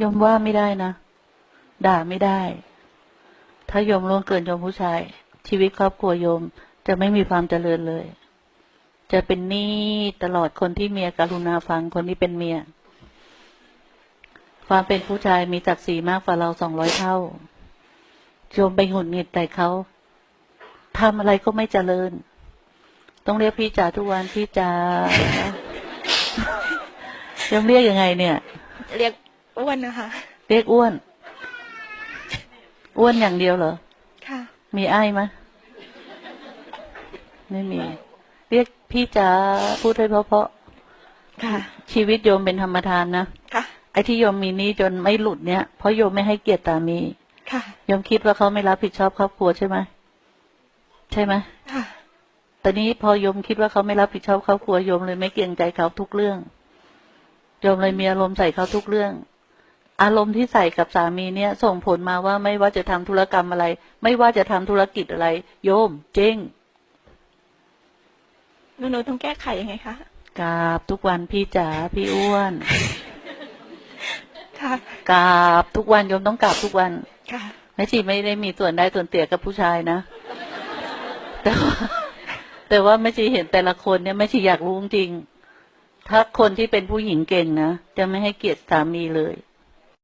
โยมว่าไม่ได้นะด่าไม่ได้ถ้าโยมล่วงเกินโยมผู้ชายชีวิตครอบครัวโยมจะไม่มีความเจริญเลยจะเป็นหนี้ตลอดคนที่เมียกรุณาฟังคนที่เป็นเมียความเป็นผู้ชายมีศักดิ์ศรีมากกว่าเรา200 เท่าโยมไปหงุดหงิดแต่เขาทำอะไรก็ไม่เจริญต้องเรียกพี่จ๋าทุกวันพี่จ๋าโยมเรียกยังไงเนี่ยเรียกอ้วนนะคะเรียกอ้วนอ้วนอย่างเดียวเหรอค่ะมีไอ้ไหมไม่มีเรียกพี่จ๋าพูดให้เพราะค่ะ ชีวิตโยมเป็นธรรมทานนะค่ะไอ้ที่โยมมีนี้จนไม่หลุดเนี่ยเพราะโยมไม่ให้เกียรติสามีค่ะโยมคิดว่าเขาไม่รับผิดชอบครอบครัวใช่ไหมใช่ไหมค่ะตอนนี้พอโยมคิดว่าเขาไม่รับผิดชอบครอบครัวโยมเลยไม่เกรงใจเขาทุกเรื่องโยมเลยมีอารมณ์ใส่เขาทุกเรื่องอารมณ์ที่ใส่กับสามีเนี่ยส่งผลมาว่าไม่ว่าจะทำธุรกรรมอะไรไม่ว่าจะทำธุรกิจอะไรโยมเจ๊งหนูต้องแก้ไขยังไงคะกราบทุกวันพี่จ๋าพี่อ้วนค่ะกราบทุกวันโยมต้องกราบทุกวันค่ะแม่ชีไม่ได้มีส่วนได้ส่วนเตี่ยกับผู้ชายนะแต่ว่าแม่ชีเห็นแต่ละคนเนี่ยแม่ชีอยากรู้จริงถ้าคนที่เป็นผู้หญิงเก่งนะจะไม่ให้เกียรติสามีเลย